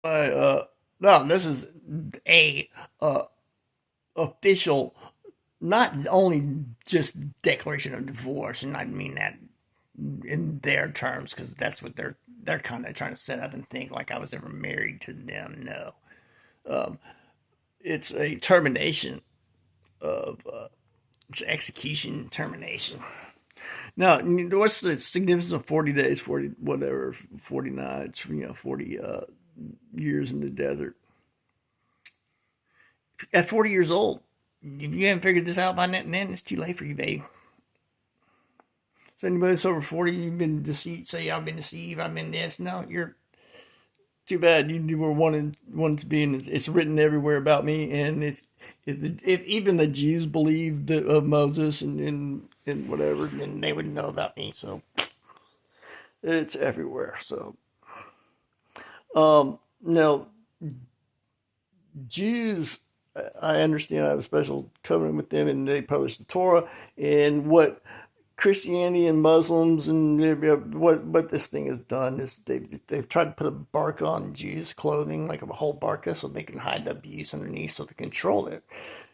No, this is a uh, official, not only just declaration of divorce, and I mean that in their terms because that's what they're kind of trying to set up and think like I was ever married to them. No, um, it's a termination of it's execution termination. Now, what's the significance of 40 days, 40 whatever, 40 nights, 40 years in the desert? At 40 years old, if you haven't figured this out by then, it's too late for you, babe. So anybody that's over 40, you've been deceived, say, I've been deceived, I've been this. No, you're too bad. You were wanting to be, and it's written everywhere about me. And if even the Jews believed of Moses and whatever, then they would know about me. So it's everywhere. So, now, Jews, I understand I have a special covenant with them, and they publish the Torah. And what Christianity and Muslims and what this thing has done is they've tried to put a bark on Jews' clothing, like a whole barca, so they can hide the abuse underneath, so they control it,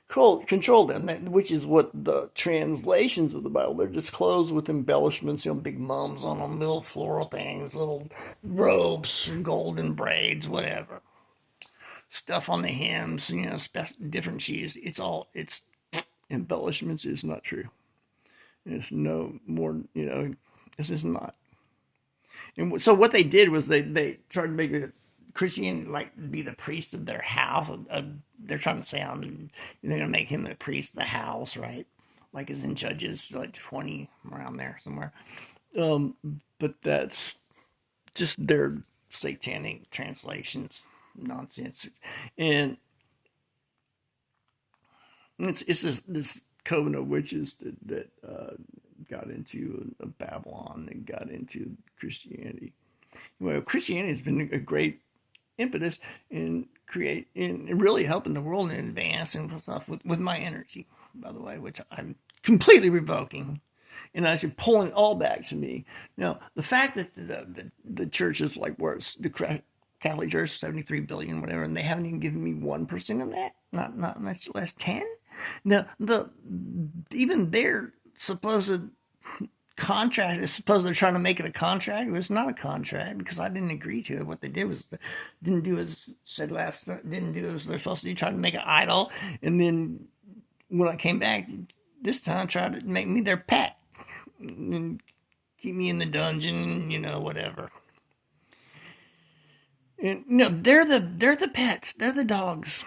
control them. Which is what the translations of the Bible. They're just clothes with embellishments, big mums on them, little floral things, little robes, golden braids, whatever. Stuff on the hems, different shoes. It's embellishments is not true. It's no more, this is not. And so what they did was they tried to make it Christian like be the priest of their house. They're trying to say they're going to make him the priest of the house, right? Like as in Judges, like 20 around there somewhere. Um, but that's just their satanic translations nonsense, and it's this coven of witches that got into Babylon and got into Christianity. Well, Christianity has been a great impetus in really helping the world in advance and stuff with my energy, by the way, which I'm completely revoking. And I should pull it all back to me. Now, the fact that the church is like where it's the Catholic Church, 73 billion, whatever, and they haven't even given me 1% of that, not much less 10. Now, even their supposed contract is supposed to trying to make it a contract. It was not a contract because I didn't agree to it. What they did was didn't do as said last, didn't do as they're supposed to do, trying to make it idle. And then when I came back this time, tried to make me their pet and keep me in the dungeon, whatever. And they're the pets. They're the dogs.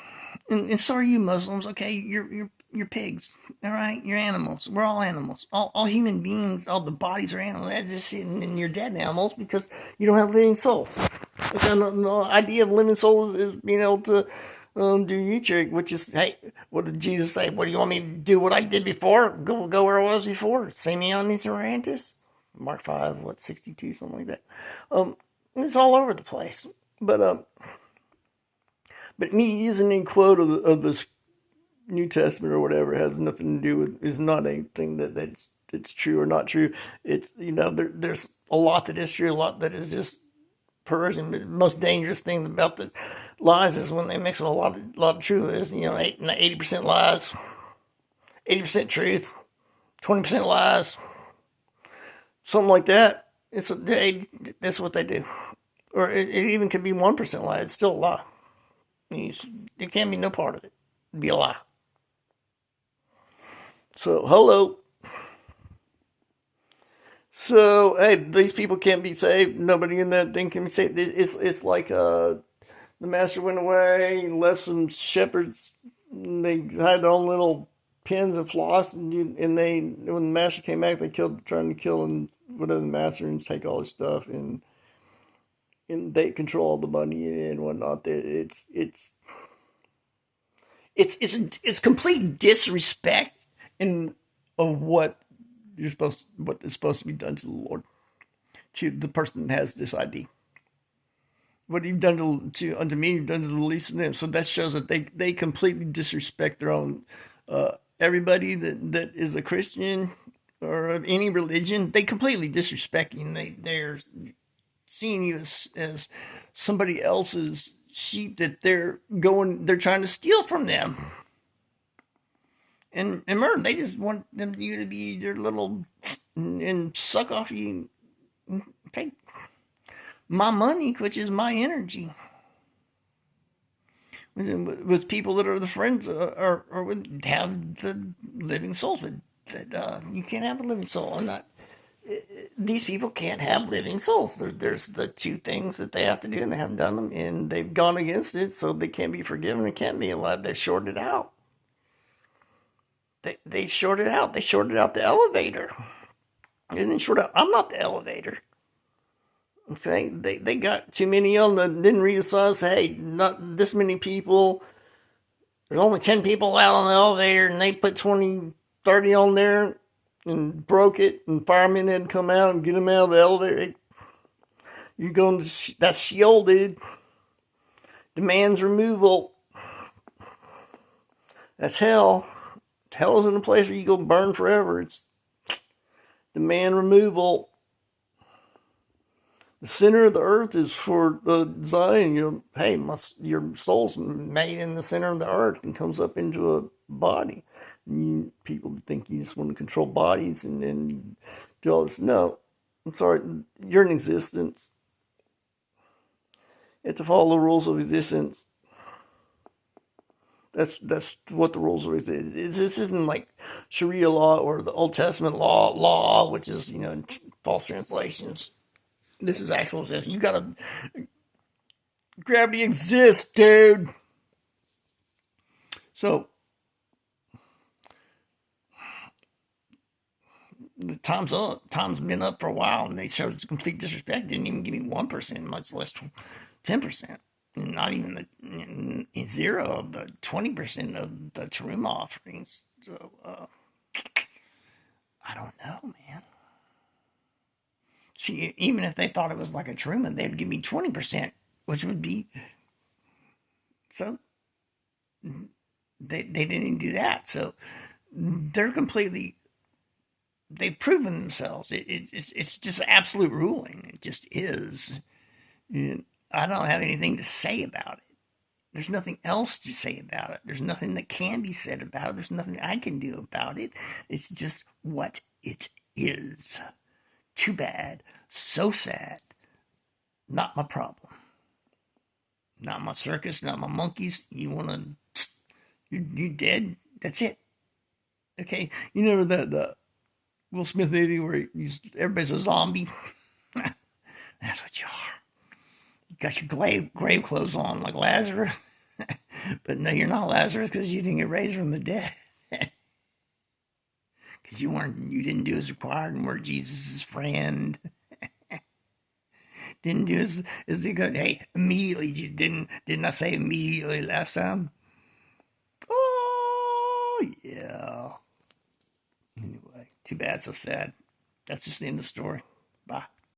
And so are you Muslims. Okay, you're pigs. All right, you're animals. We're all animals. All human beings. All the bodies are animals. That's just sitting in your dead animals because you don't have living souls. The idea of living souls is being able to do you trick, which is, hey, what did Jesus say? What do you want me to do? What I did before? Go where I was before. Say me on these Orantis. Mark 5, 62, something like that. It's all over the place. But me using a quote of this New Testament or whatever has nothing to do with, is not anything that's true or not true. It's there's a lot that is true, a lot that is just perversion. The most dangerous thing about the lies is when they mix a lot of truth. Is 80% lies, 80% truth, 20% lies, something like that. That's what they do, or it even could be 1% lie. It's still a lie. There can't be no part of it. It'd be a lie. So hello. So hey, these people can't be saved. Nobody in that thing can be saved. It's like the master went away, and left some shepherds. And they had their own little pins and floss, and they when the master came back, they trying to kill him, whatever the master, and take all his stuff, and they control all the money and whatnot. It's complete disrespect in of what is supposed to be done to the Lord, to the person that has this ID. What you've done unto me, you've done to the least of them. So that shows that they completely disrespect their own everybody that is a Christian or of any religion. They completely disrespect you. And they're seeing you as somebody else's sheep that they're trying to steal from them and murder. They just want you to be their little and suck off you, take my money, which is my energy. With people that are the friends or would have the living souls, but that you can't have a living soul. I'm not. These people can't have living souls. There's the two things that they have to do, and they haven't done them, and they've gone against it, so they can't be forgiven and can't be alive. They've shorted out. They shorted out. They shorted out the elevator. And then short out. I'm not the elevator. Okay, they got too many of them that didn't read the sign. Say, hey, not this many people. There's only 10 people out on the elevator, and they put 20, 30 on there and broke it, and firemen had to come out and get them out of the elevator. You're going to, that's shielded. Demands removal. That's hell. Hell isn't a place where you go burn forever. It's demand removal. The center of the earth is for Zion. Hey, your soul's made in the center of the earth and comes up into a body. And people think you just want to control bodies and then do all this. No, I'm sorry. You're in existence. You have to follow the rules of existence. That's what the rules of existence. This isn't like Sharia law or the Old Testament law, which is false translations. This is actual existence. You gotta gravity exists, dude. So the time's up. Time's been up for a while, and they showed complete disrespect. Didn't even give me 1%, much less 10%. Not even the zero of the 20% of the Teruma offerings. So I don't know, man. See, even if they thought it was like a Teruma, they'd give me 20%, which would be so. They didn't do that, so they're completely. They've proven themselves. It's just absolute ruling. It just is. And I don't have anything to say about it. There's nothing else to say about it. There's nothing that can be said about it. There's nothing I can do about it. It's just what it is. Too bad. So sad. Not my problem. Not my circus. Not my monkeys. You want to... You're dead. That's it. Okay? You know that Will Smith movie where everybody's a zombie? That's what you are. You got your grave clothes on like Lazarus. But no, you're not Lazarus because you didn't get raised from the dead. Because you didn't do as required and were Jesus' friend. Didn't do as they go. Hey, immediately, didn't I say immediately last time? Oh, yeah. Anyway, too bad, so sad. That's just the end of the story. Bye.